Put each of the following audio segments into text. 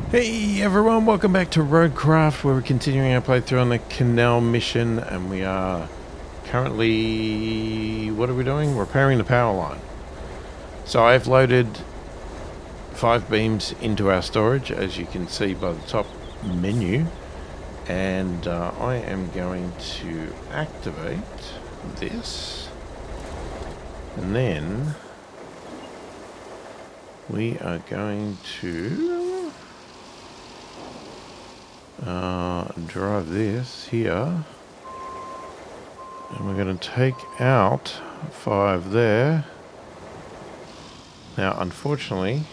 Hey everyone, welcome back to RoadCraft, where we're continuing our playthrough on the Kernel mission, and we are currently... what are we doing? Repairing the power line. So I've loaded 5 beams into our storage, as you can see by the top menu, and I am going to activate this, and then we are going to drive this here, and we're going to take out 5 there. Now unfortunately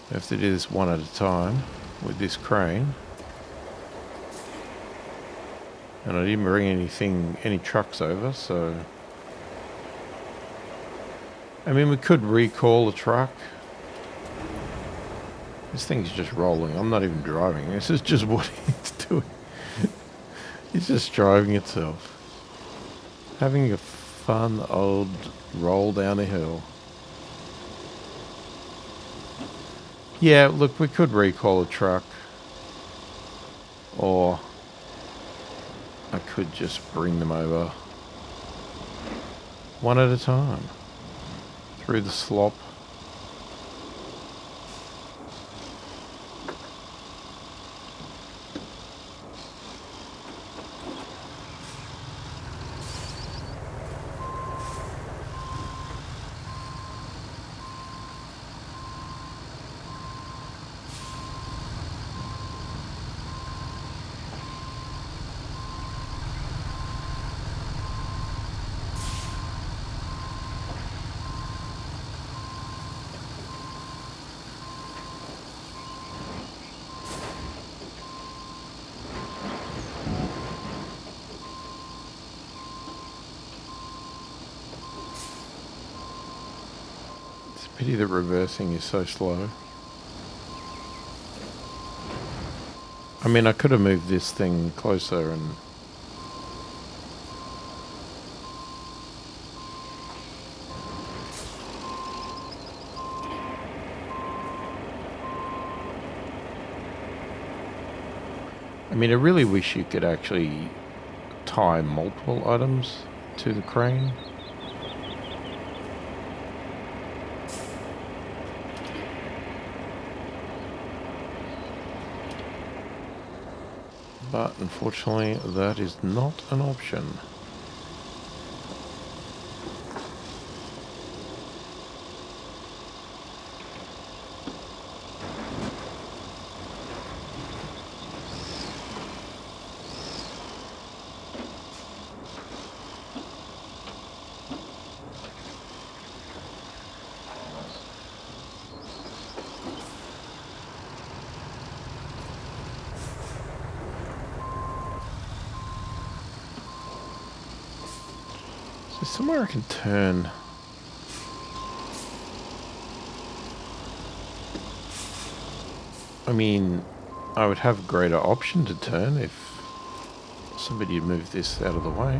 we have to do this one at a time with this crane, and I didn't bring any trucks over, so I mean we could recall a truck. This thing's just rolling. I'm not even driving. This is just what it's doing. It's just driving itself. Having a fun old roll down a hill. Yeah, look, we could recall a truck. Or I could just bring them over one at a time. Through the slop. Pity that reversing is so slow. I mean, I could have moved this thing closer and... I mean, I really wish you could actually tie multiple items to the crane. But unfortunately, that is not an option. So somewhere I can turn. I mean, I would have a greater option to turn if somebody had moved this out of the way.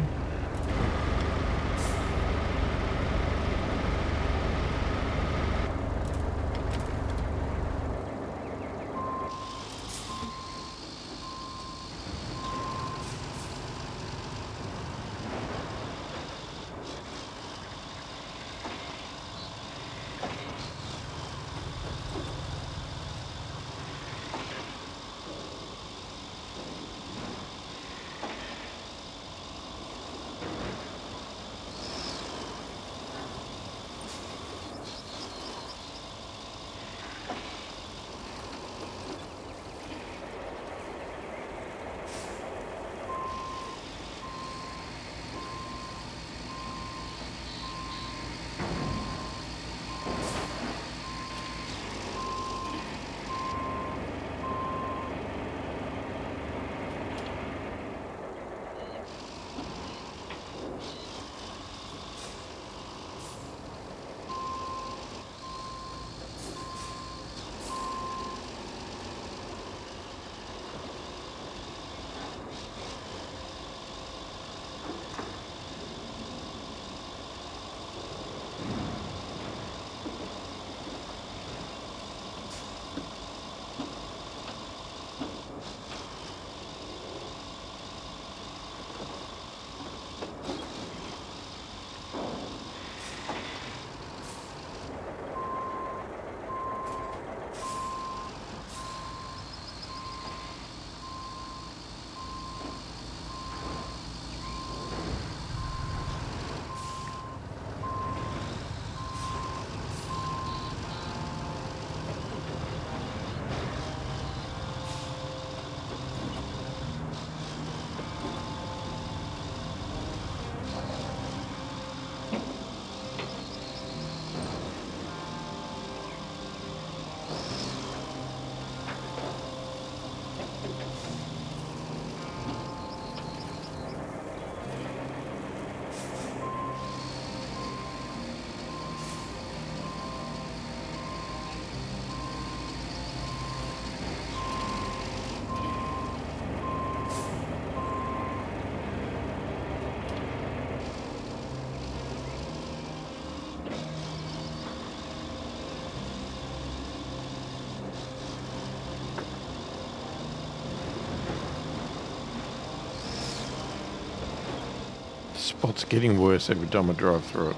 spot's getting worse every time I drive through it.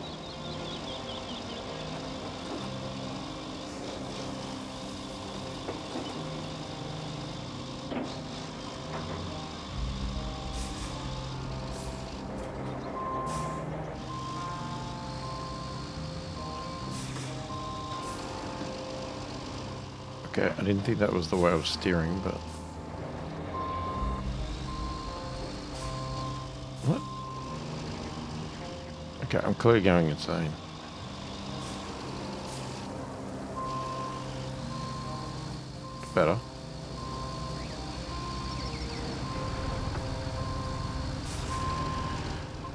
Okay, I didn't think that was the way I was steering, but... What? Okay, I'm clearly going insane. Better.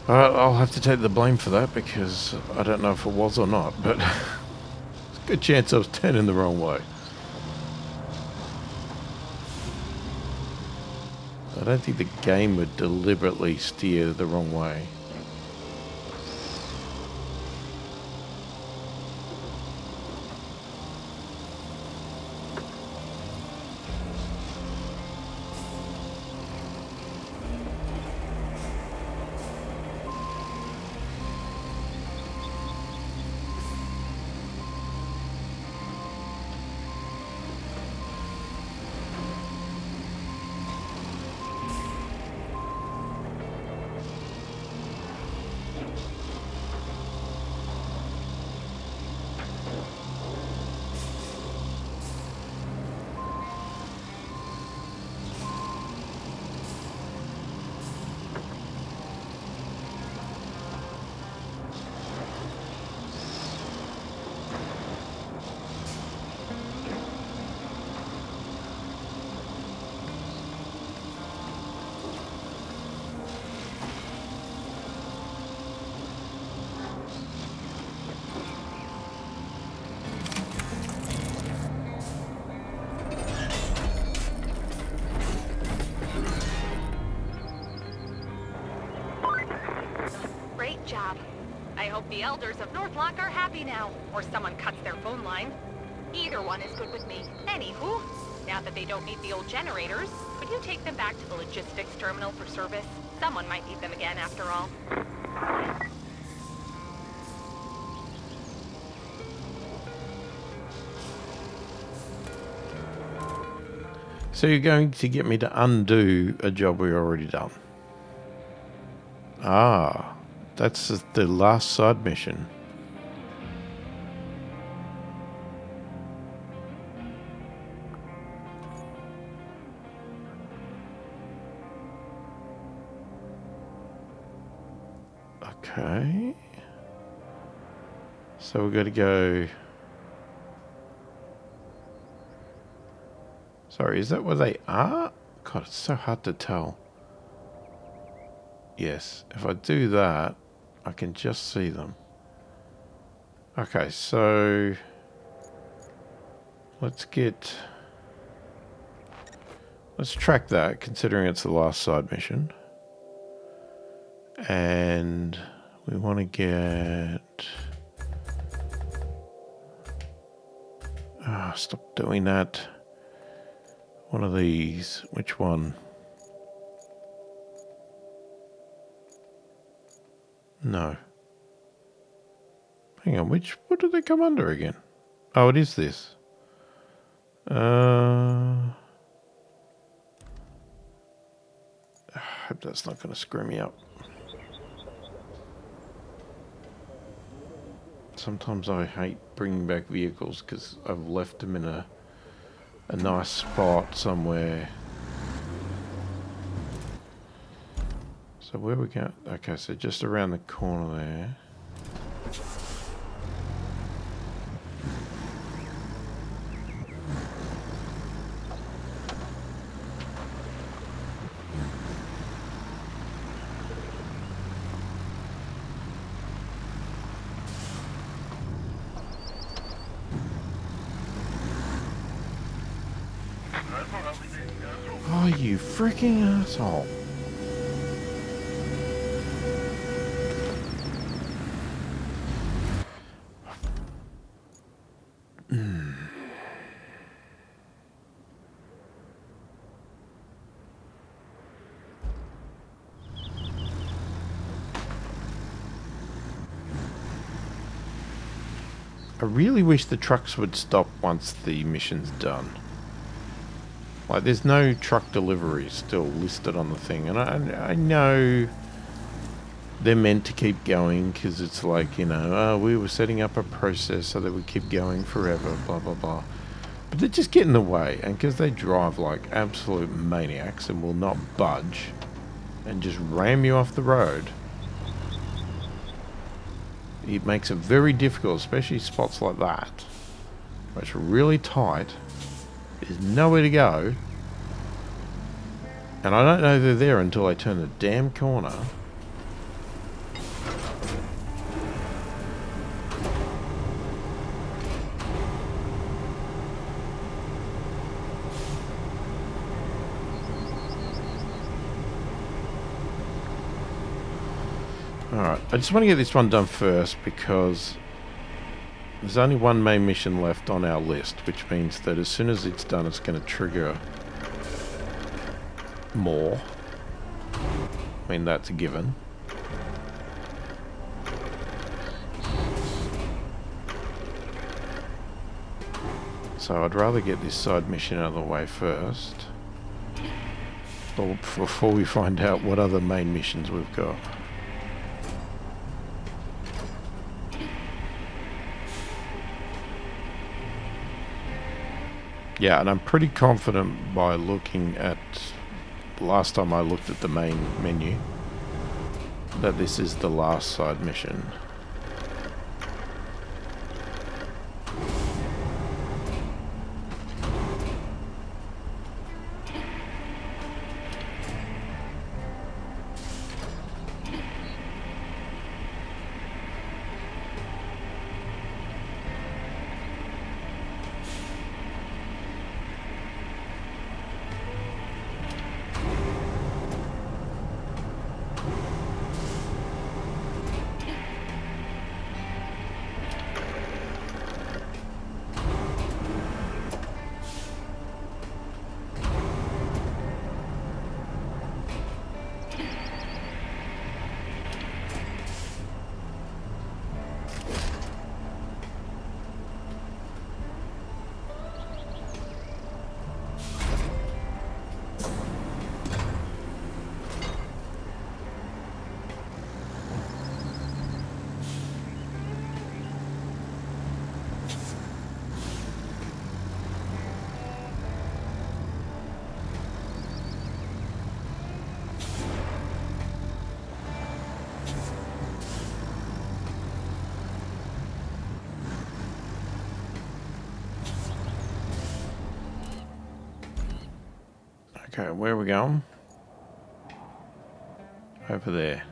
I'll have to take the blame for that because I don't know if it was or not, but there's a good chance I was turning the wrong way. I don't think the game would deliberately steer the wrong way. Great job. I hope the elders of Northlock are happy now, or someone cuts their phone line. Either one is good with me. Anywho, now that they don't need the old generators, could you take them back to the logistics terminal for service? Someone might need them again after all. So you're going to get me to undo a job we already done? Ah, that's the last side mission. Okay. So we've got to go... Sorry, is that where they are? God, it's so hard to tell. Yes, if I do that, I can just see them. Okay, so... Let's track that, considering it's the last side mission. And we want to get... Ah, stop doing that. One of these. Which one? No. Hang on, what did they come under again? Oh, it is this. I hope that's not going to screw me up. Sometimes I hate bringing back vehicles because I've left them in a nice spot somewhere. So where we go? Okay, so just around the corner there. Oh, you freaking asshole. I really wish the trucks would stop once the mission's done. Like, there's no truck deliveries still listed on the thing, and I know they're meant to keep going because it's like, you know, oh, we were setting up a process so that we keep going forever, blah, blah, blah. But they just get in the way, and because they drive like absolute maniacs and will not budge and just ram you off the road, it makes it very difficult, especially spots like that, where it's really tight, there's nowhere to go, and I don't know they're there until I turn the damn corner. Alright, I just want to get this one done first because there's only one main mission left on our list, which means that as soon as it's done, it's going to trigger more. I mean, that's a given. So I'd rather get this side mission out of the way first, or before we find out what other main missions we've got. Yeah, and I'm pretty confident by looking at last time I looked at the main menu that this is the last side mission. Okay, where are we going? Over there.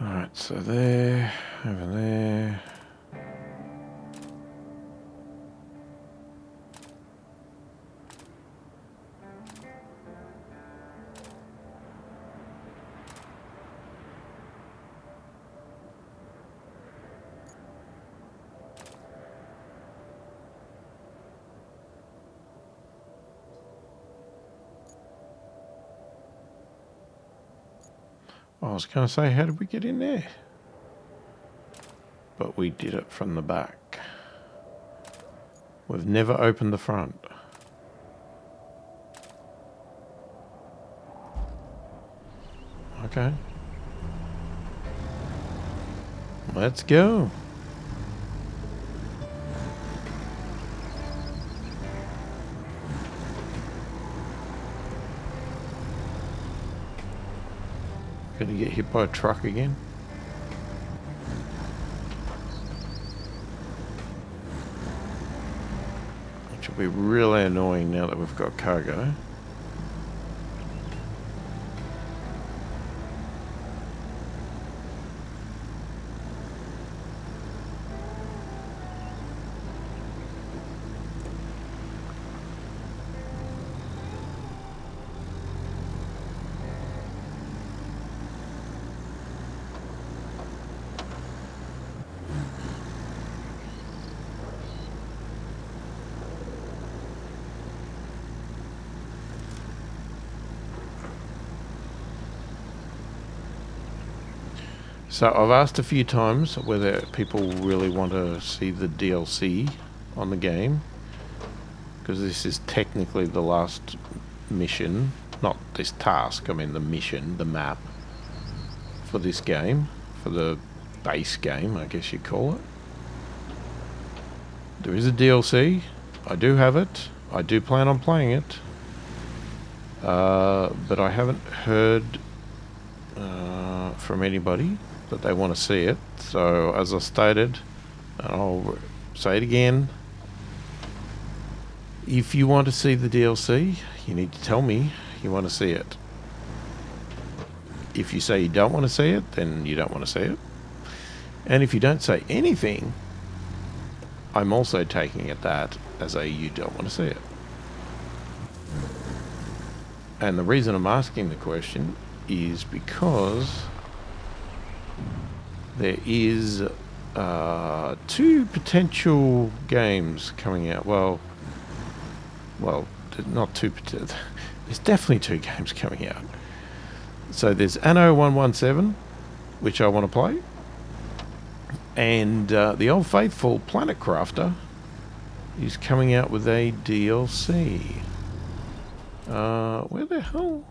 Alright, so there, over there. I was going to say, how did we get in there? But we did it from the back. We've never opened the front. Okay. Let's go. Gonna get hit by a truck again? Which will be really annoying now that we've got cargo. So I've asked a few times whether people really want to see the DLC on the game, because this is technically the last mission, not this task, I mean the mission, the map for this game, for the base game, I guess you'd call it. There is a DLC. I do have it. I do plan on playing it. But I haven't heard from anybody that they want to see it. So as I stated, I'll say it again. If you want to see the DLC, you need to tell me you want to see it. If you say you don't want to see it, then you don't want to see it. And if you don't say anything, I'm also taking it that as a you don't want to see it. And the reason I'm asking the question is because there is 2 potential games coming out. Well, not 2 potential. There's definitely 2 games coming out. So there's Anno 117, which I want to play, and the old faithful Planet Crafter is coming out with a DLC. Where the hell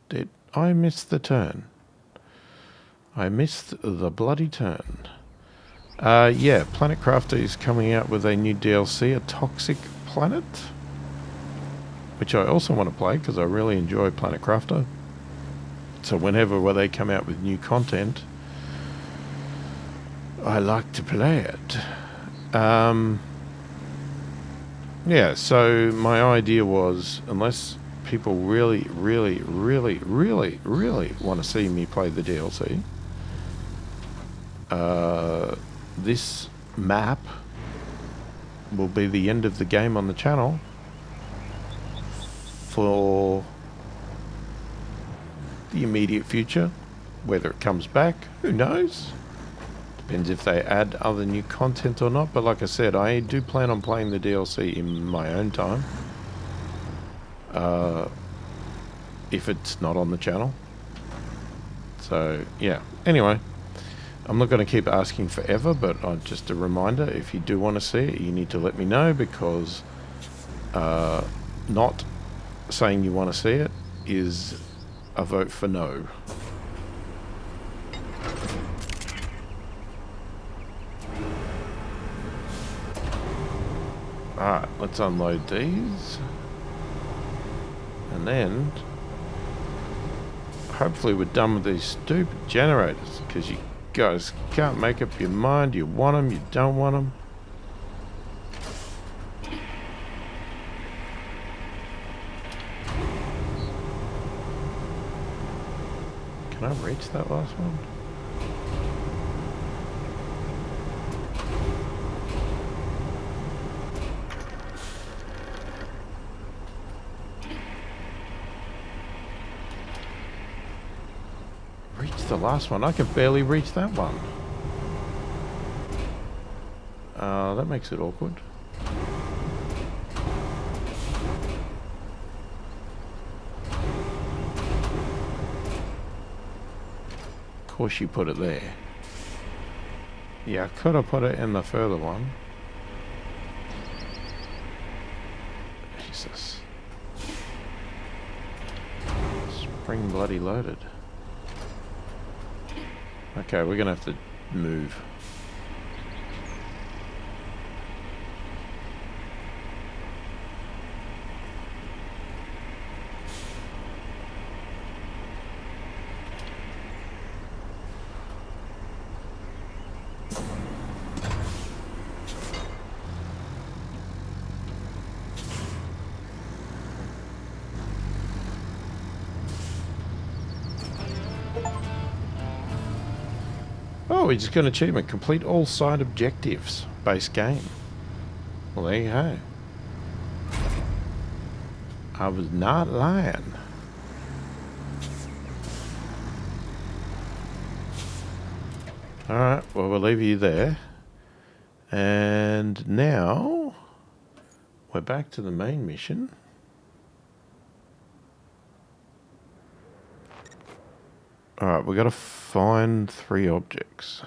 did I miss the turn? I missed the bloody turn. Yeah, Planet Crafter is coming out with a new DLC, A Toxic Planet, which I also want to play because I really enjoy Planet Crafter. So whenever they come out with new content, I like to play it. Yeah, so my idea was, unless people really want to see me play the DLC, this map will be the end of the game on the channel for the immediate future. Whether it comes back, who knows? Depends if they add other new content or not. But like I said, I do plan on playing the DLC in my own time. If it's not on the channel. So, yeah. Anyway, I'm not going to keep asking forever, but just a reminder, if you do want to see it, you need to let me know, because not saying you want to see it is a vote for no. Alright, let's unload these. And then hopefully we're done with these stupid generators, because you guys can't make up your mind. You want them, you don't want them. Can I reach that last one? Reach the last one? I can barely reach that one. That makes it awkward. Of course you put it there. Yeah, I could have put it in the further one. Jesus. Spring bloody loaded. Okay, we're gonna have to move. Oh, we just got an achievement. Complete all side objectives. Base game. Well, there you go. I was not lying. Alright, well, we'll leave you there. And now we're back to the main mission. Alright, we got to find 3 objects.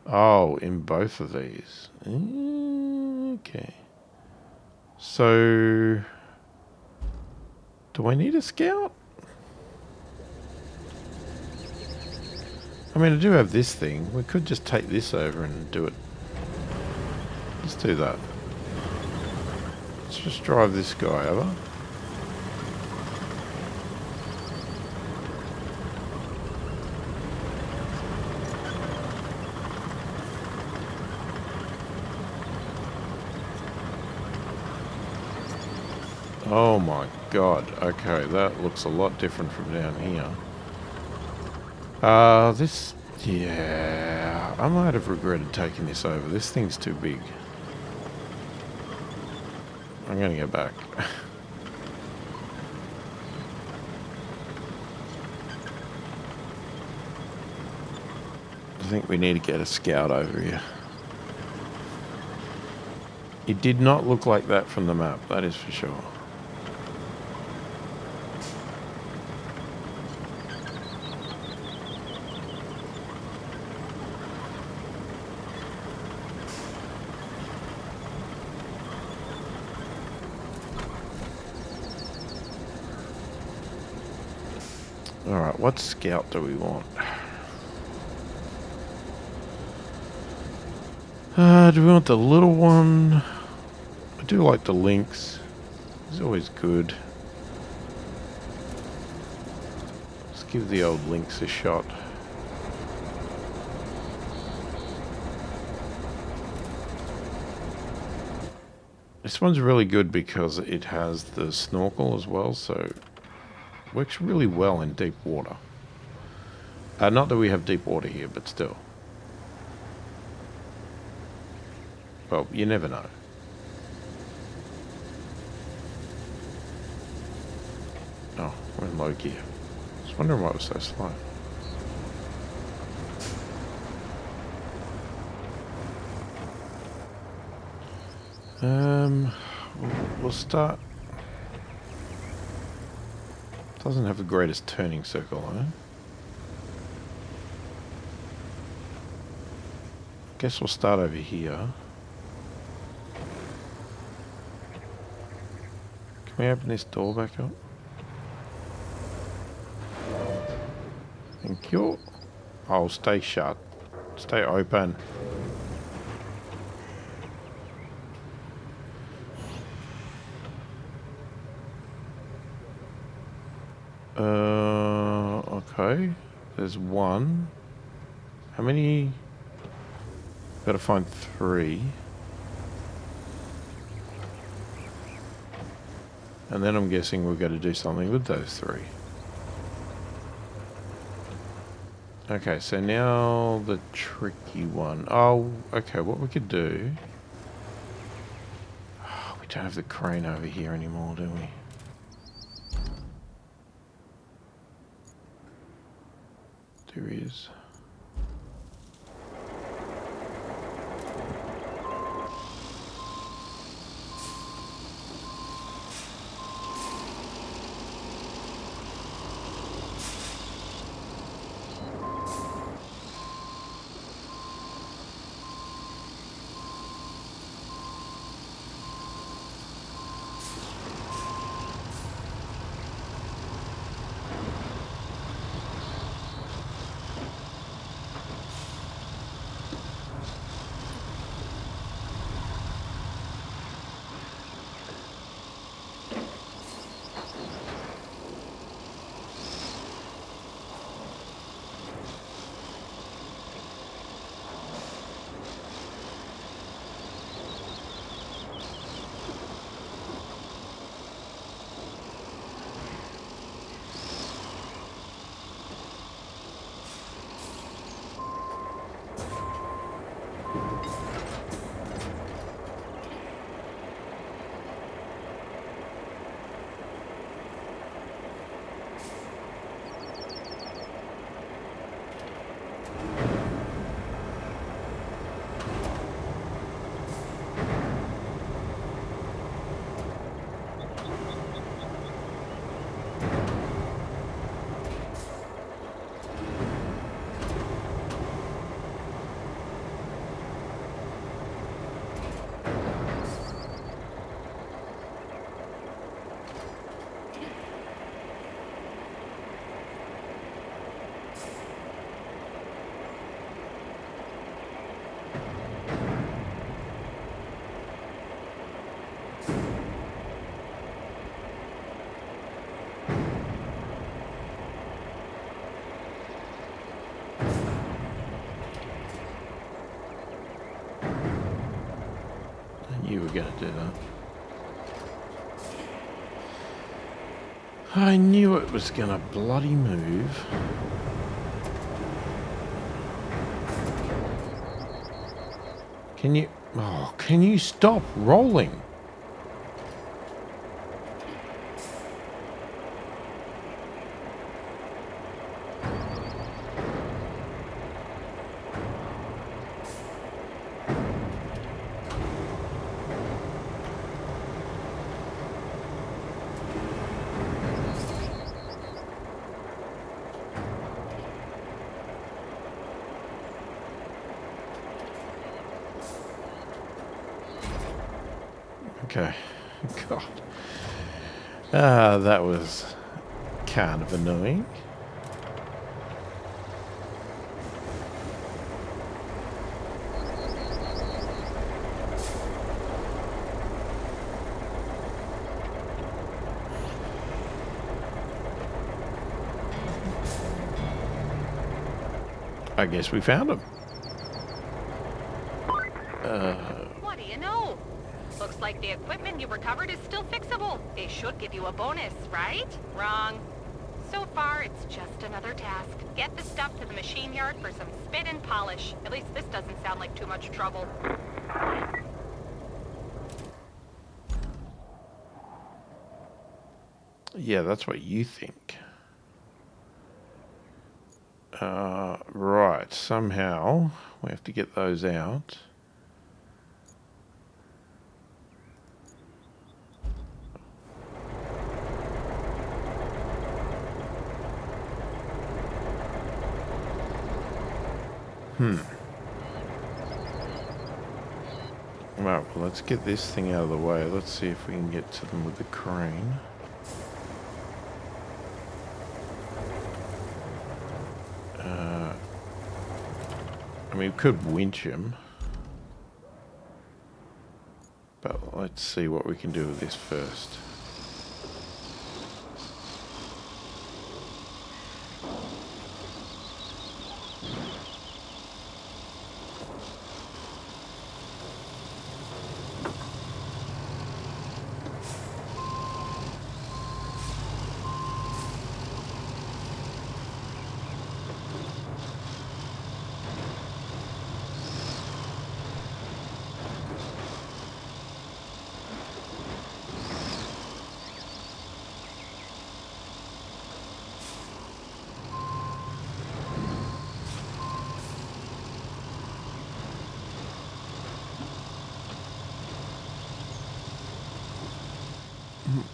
Oh, in both of these. Okay. So, do I need a scout? I mean, I do have this thing. We could just take this over and do it. Let's do that. Let's just drive this guy over. Oh my god. Okay, that looks a lot different from down here. This... Yeah... I might have regretted taking this over. This thing's too big. I'm gonna go back. I think we need to get a scout over here. It did not look like that from the map, that is for sure. Alright, what scout do we want? Do we want the little one? I do like the lynx. It's always good. Let's give the old lynx a shot. This one's really good because it has the snorkel as well, so works really well in deep water. Not that we have deep water here, but still. Well, you never know. Oh, we're in low gear. Just wondering why it was so slow. We'll start. Doesn't have the greatest turning circle, eh? Guess we'll start over here. Can we open this door back up? Thank you. Oh, stay shut. Stay open. Okay. There's one. How many? Gotta find 3. And then I'm guessing we've got to do something with those 3. Okay, so now the tricky one. Oh, okay, what we could do... Oh, we don't have the crane over here anymore, do we? There is. were going to do that. I knew it was going to bloody move. Can you... Oh, can you stop rolling? Okay. God. That was kind of annoying. I guess we found him. What do you know? Looks like the equipment you recovered is still fixable. They should give you a bonus, right? Wrong. So far, it's just another task. Get the stuff to the machine yard for some spit and polish. At least this doesn't sound like too much trouble. Yeah, that's what you think. Right, somehow we have to get those out. Right, well, let's get this thing out of the way. Let's see if we can get to them with the crane. I mean, we could winch him. But let's see what we can do with this first.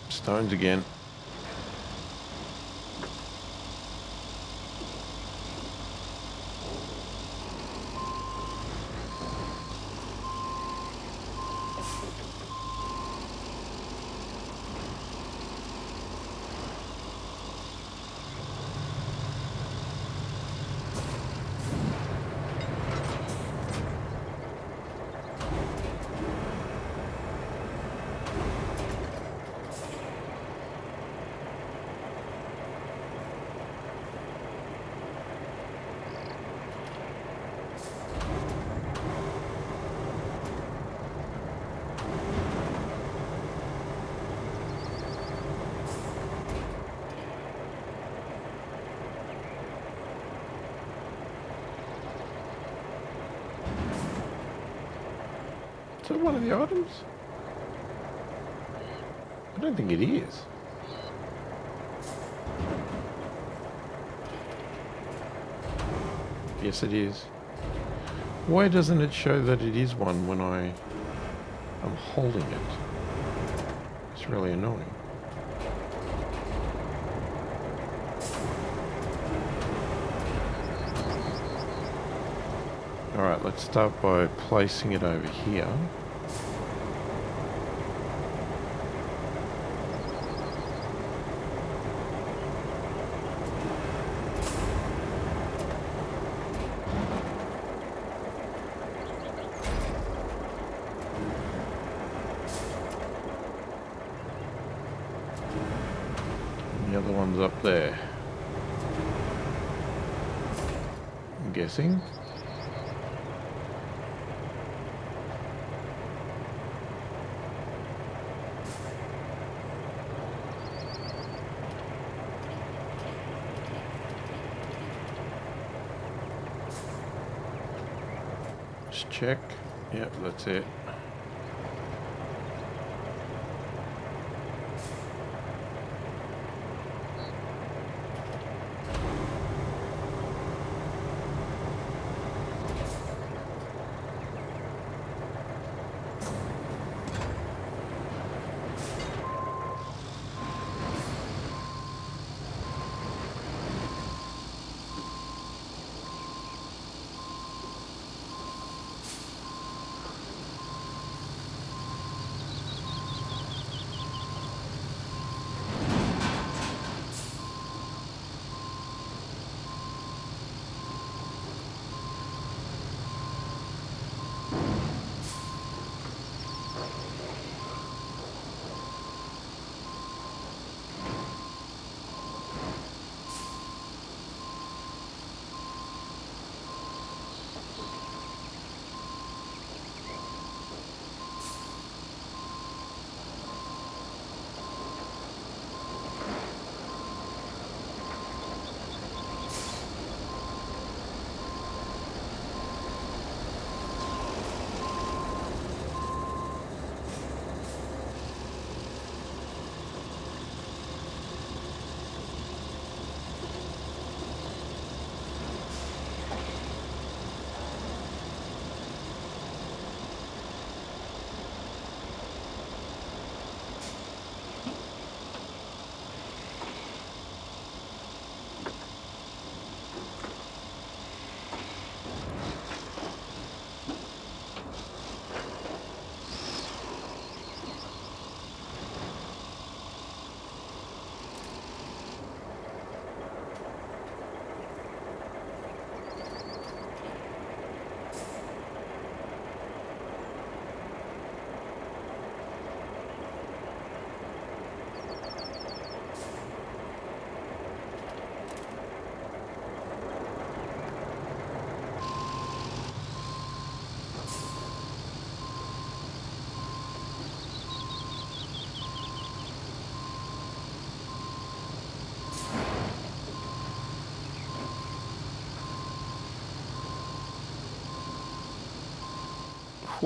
Stones again. Is that one of the items? I don't think it is. Yes, it is. Why doesn't it show that it is one when I am holding it? It's really annoying. Alright, let's start by placing it over here. And the other one's up there. I'm guessing. Just check. Yep, that's it.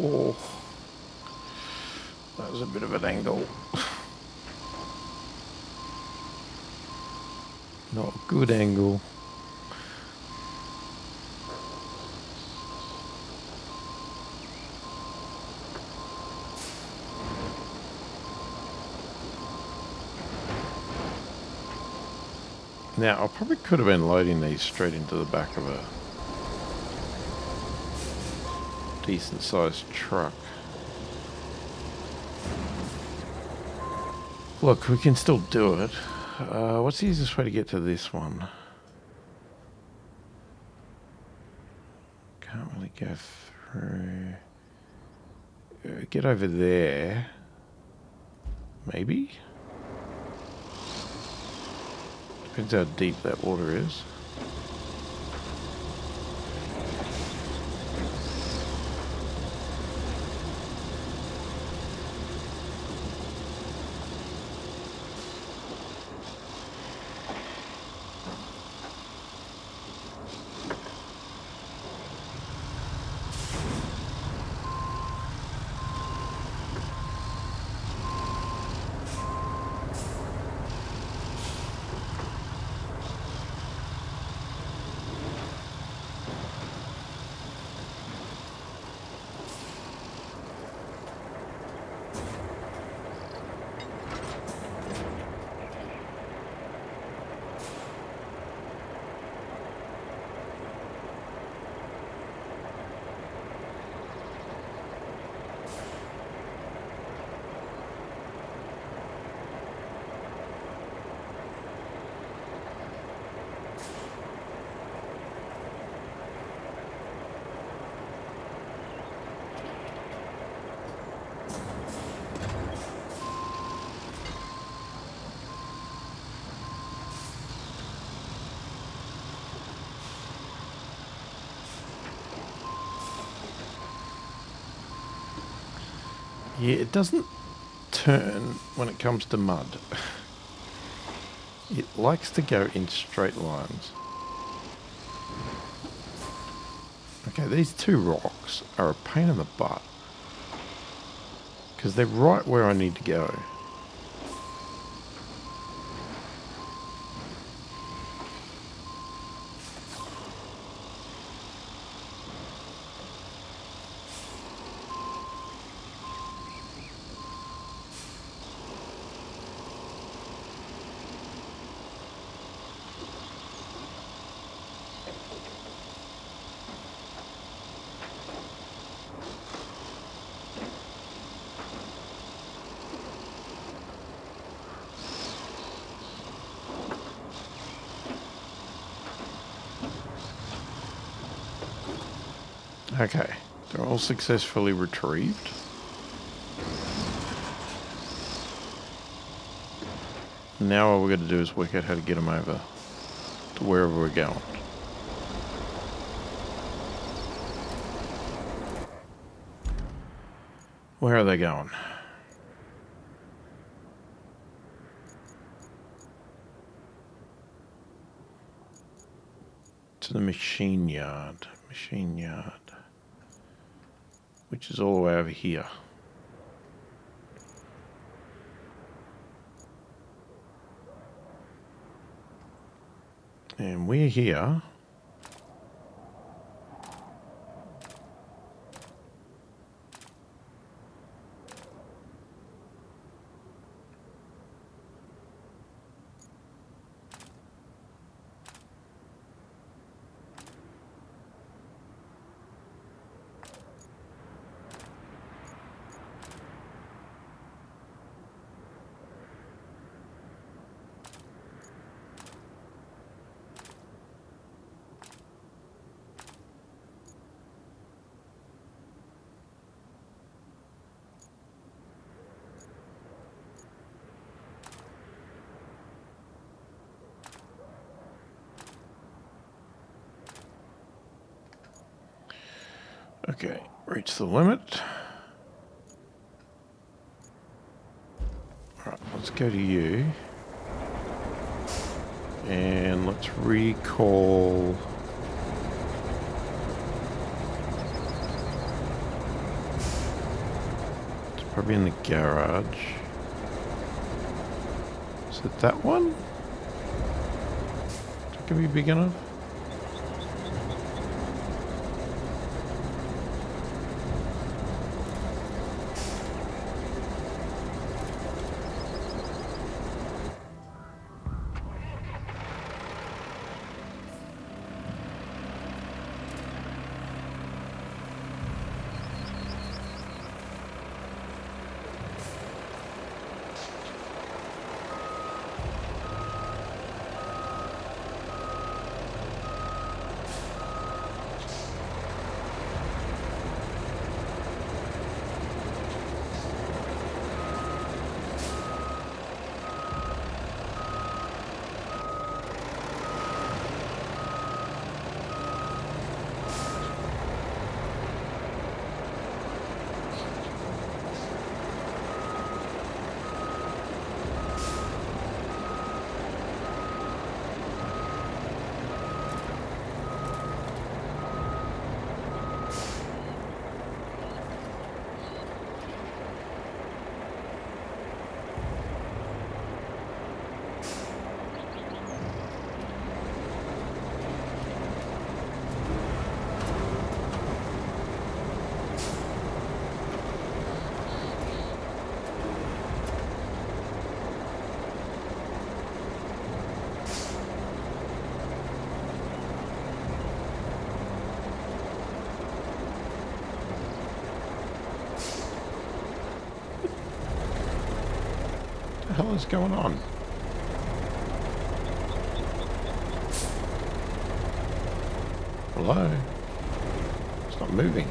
Oh, that was a bit of an angle. Not a good angle. Now, I probably could have been loading these straight into the back of a decent sized truck. Look, we can still do it. What's the easiest way to get to this one? Can't really go through. Get over there. Maybe? Depends how deep that water is. Yeah, it doesn't turn when it comes to mud. It likes to go in straight lines. Okay, these two rocks are a pain in the butt. Because they're right where I need to go. Okay, they're all successfully retrieved. Now all we're going to do is work out how to get them over to wherever we're going. Where are they going? To the machine yard. Machine yard. Which is all the way over here. And we're here. Okay, reach the limit. Alright, let's go to you. And let's recall... It's probably in the garage. Is it that one? Is it going to be big enough? What the hell is going on? Hello? It's not moving.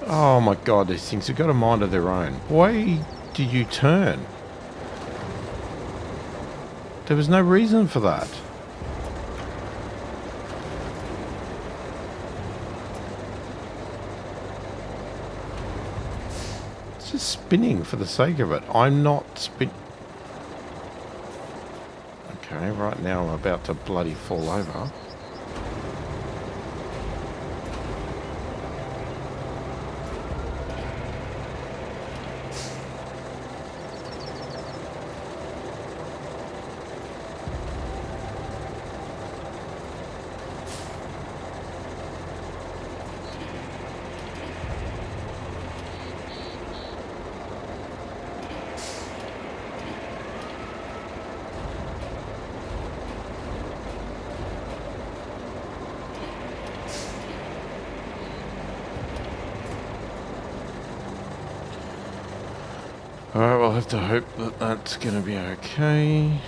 Oh my god, these things have got a mind of their own. Why did you turn? There was no reason for that. It's just spinning for the sake of it. I'm not Okay, right now I'm about to bloody fall over. Alright, we'll have to hope that that's going to be okay.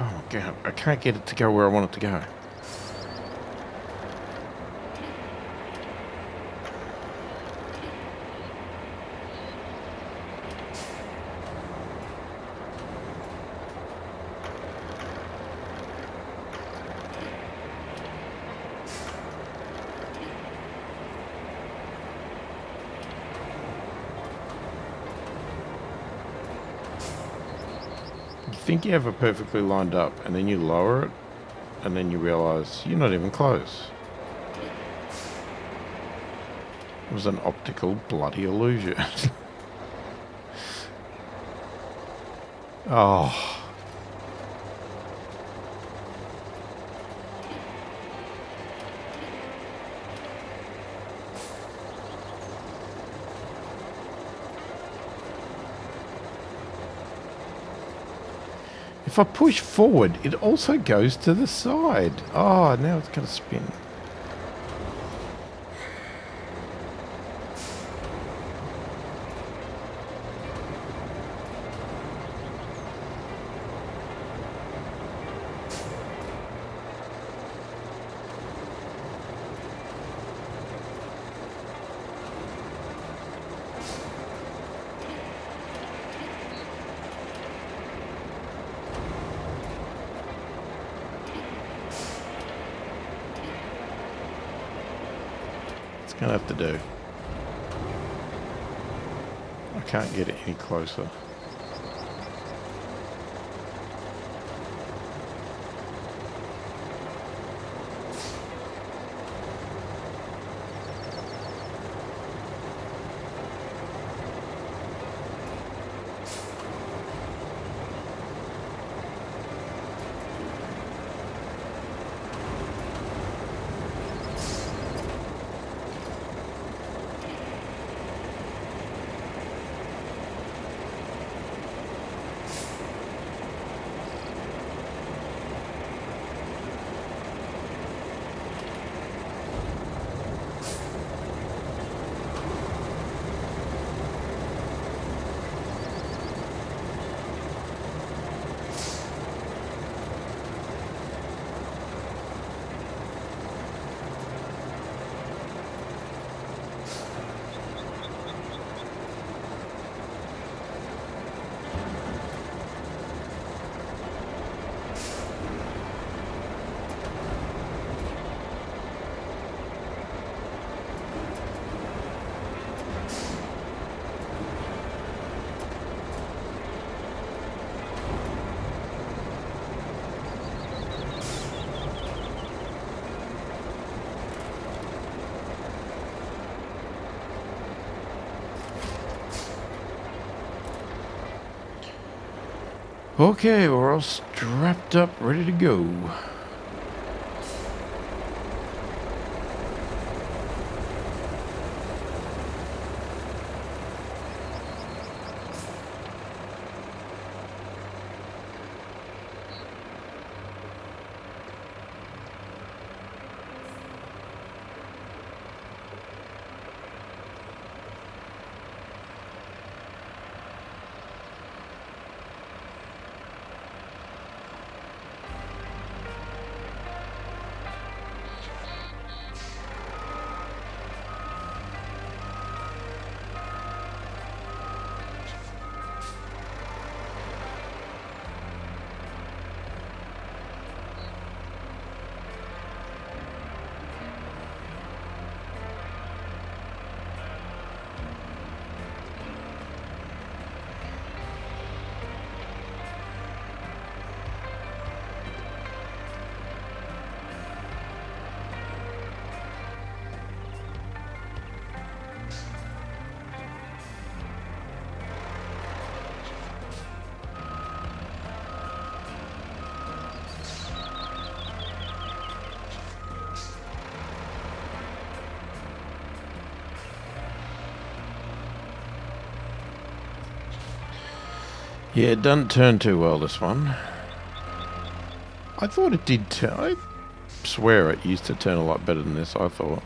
Oh god, I can't get it to go where I want it to go. You think you have it perfectly lined up, and then you lower it, and then you realise you're not even close. It was an optical bloody illusion. Oh. If I push forward, it also goes to the side. Oh, now it's going to spin. Gonna have to do. I can't get it any closer. Okay, we're all strapped up, ready to go. Yeah, it doesn't turn too well, this one. I thought it did turn. I swear it used to turn a lot better than this, I thought.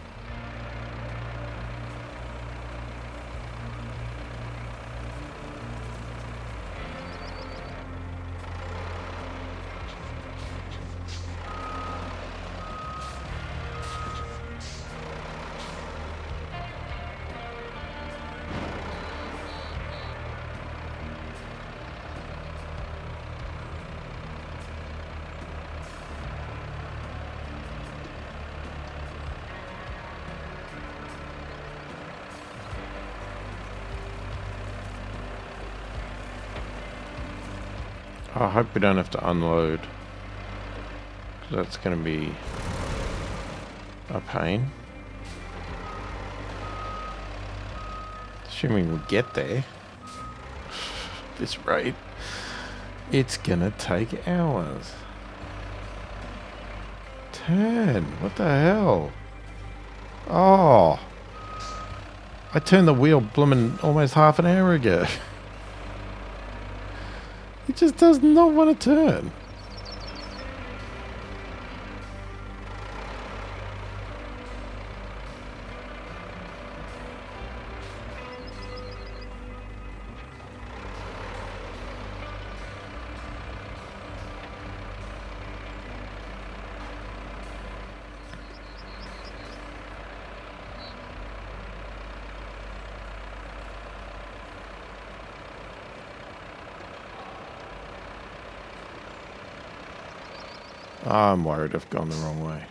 I hope we don't have to unload, 'cause that's going to be a pain. Assuming we get there. This rate, it's going to take hours. Turn, what the hell? Oh, I turned the wheel blooming almost half an hour ago. It just does not want to turn. I'm worried I've gone the wrong way.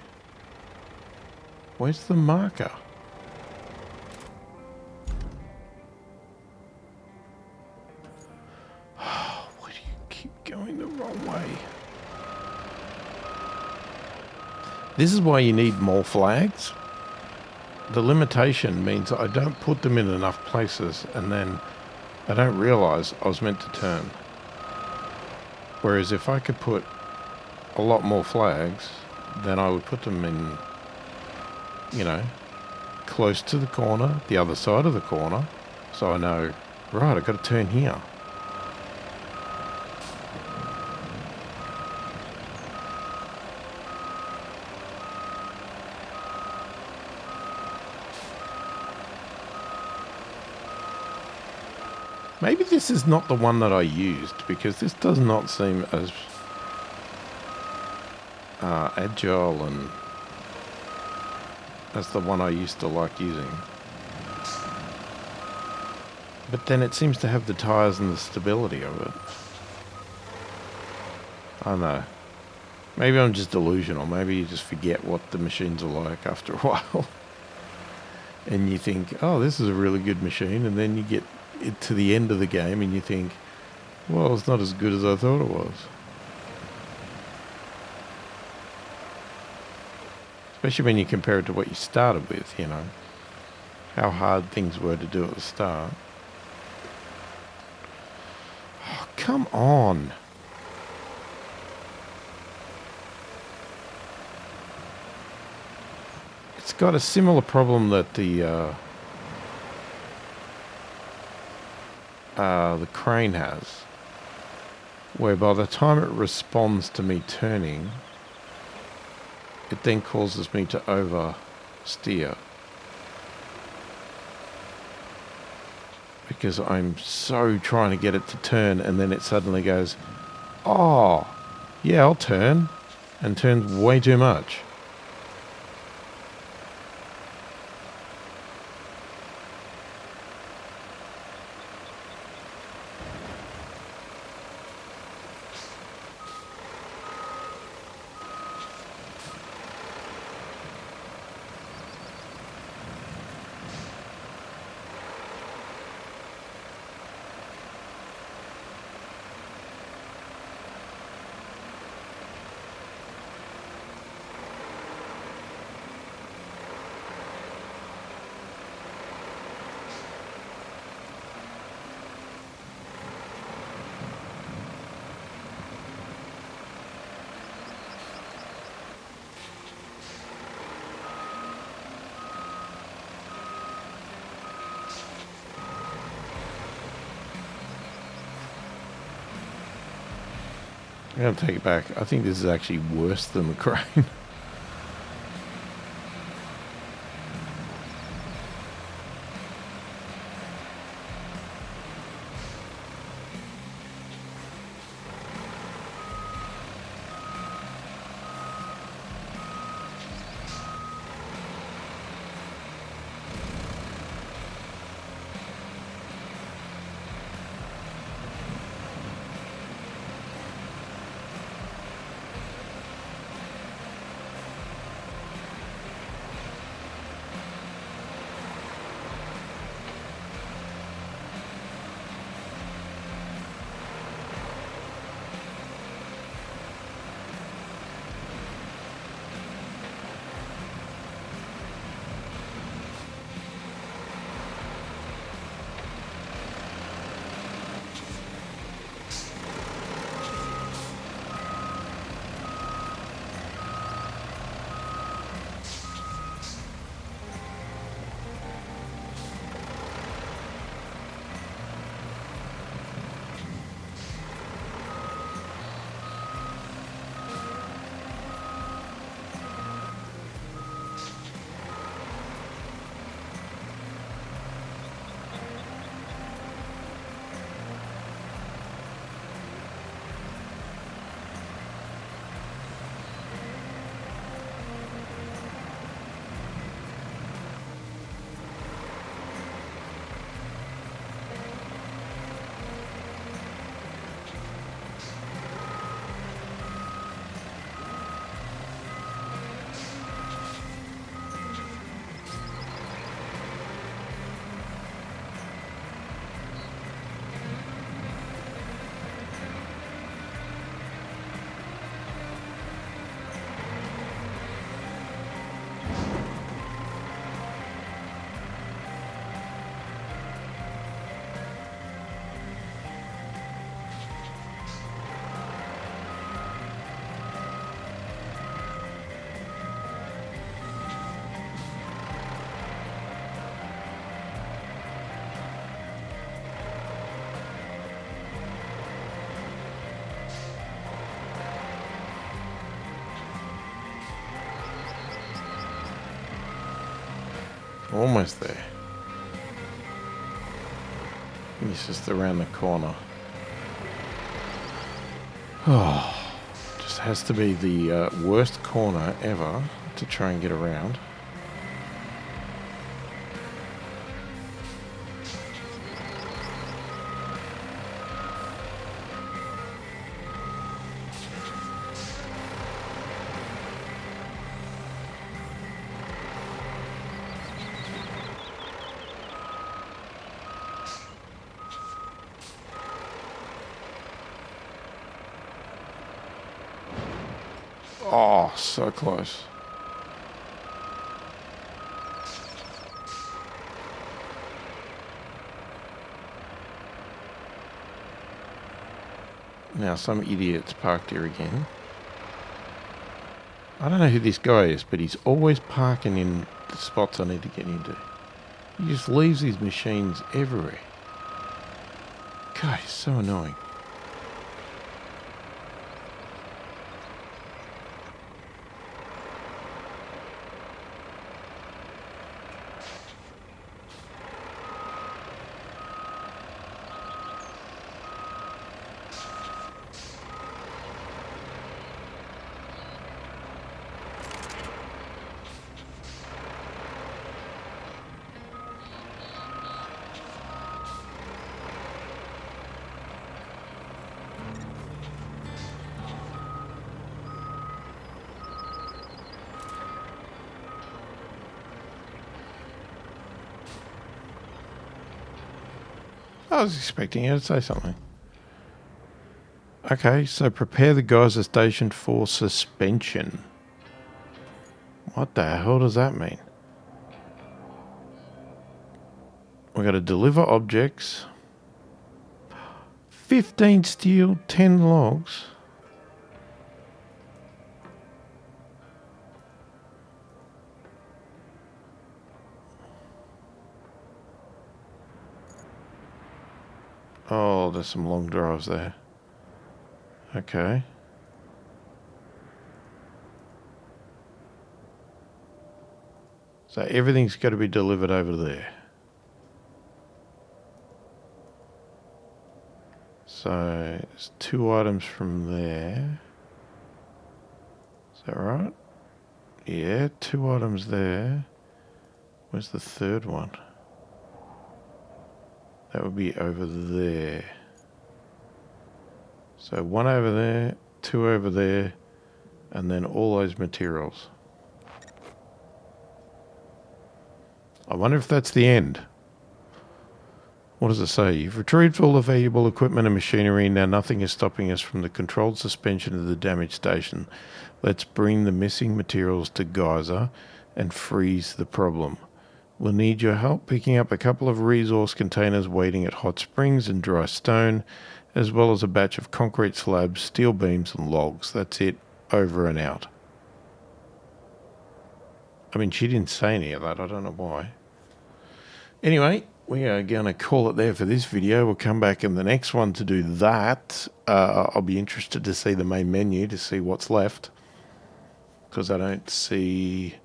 Where's the marker? Why do you keep going the wrong way? This is why you need more flags. The limitation means I don't put them in enough places and then I don't realise I was meant to turn. Whereas if I could put a lot more flags, then I would put them in, you know, close to the corner, the other side of the corner, so I know, right, I've got to turn here. Maybe this is not the one that I used, because this does not seem as agile and as the one I used to like using. But then it seems to have the tyres and the stability of it. I don't know. Maybe I'm just delusional. Maybe you just forget what the machines are like after a while. And you think, oh, this is a really good machine. And then you get it to the end of the game and you think, well, it's not as good as I thought it was. Especially when you compare it to what you started with, you know. How hard things were to do at the start. Oh, come on. It's got a similar problem that the crane has, where by the time it responds to me turning, it then causes me to oversteer. Because I'm so trying to get it to turn, and then it suddenly goes, oh, yeah, I'll turn, and turns way too much. I'm going to take it back. I think this is actually worse than the crane. Almost there. He's just around the corner. Oh, just has to be the worst corner ever to try and get around. Oh, so close. Now some idiot's parked here again. I don't know who this guy is, but he's always parking in the spots I need to get into. He just leaves his machines everywhere. God, he's so annoying. I was expecting you to say something. Okay, so prepare the geyser station for suspension. What the hell does that mean? We got to deliver objects. 15 steel, 10 logs. Oh, there's some long drives there. Okay. So everything's got to be delivered over there. So it's 2 items from there. Is that right? Yeah, 2 items there. Where's the third one? That would be over there. So 1 over there, 2 over there, and then all those materials. I wonder if that's the end. What does it say? You've retrieved all the valuable equipment and machinery. Now nothing is stopping us from the controlled suspension of the damaged station. Let's bring the missing materials to Geyser and freeze the problem. We'll need your help picking up a couple of resource containers waiting at hot springs and dry stone, as well as a batch of concrete slabs, steel beams and logs. That's it. Over and out. I mean, she didn't say any of that. I don't know why. Anyway, we are going to call it there for this video. We'll come back in the next one to do that. I'll be interested to see the main menu to see what's left, because I don't see...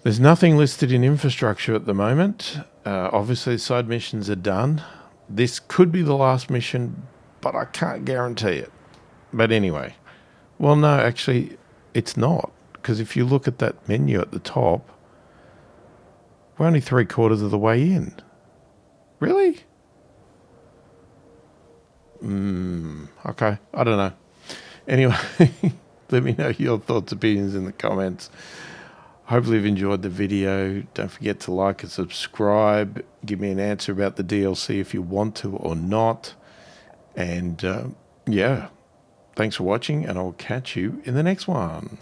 There's nothing listed in infrastructure at the moment. Obviously, side missions are done. This could be the last mission, but I can't guarantee it. But anyway, well, no, actually, it's not. Because if you look at that menu at the top, we're only 3/4 of the way in. Really? Okay, I don't know. Anyway, let me know your thoughts, opinions in the comments. Hopefully you've enjoyed the video. Don't forget to like and subscribe. Give me an answer about the DLC if you want to or not. And yeah, thanks for watching, and I'll catch you in the next one.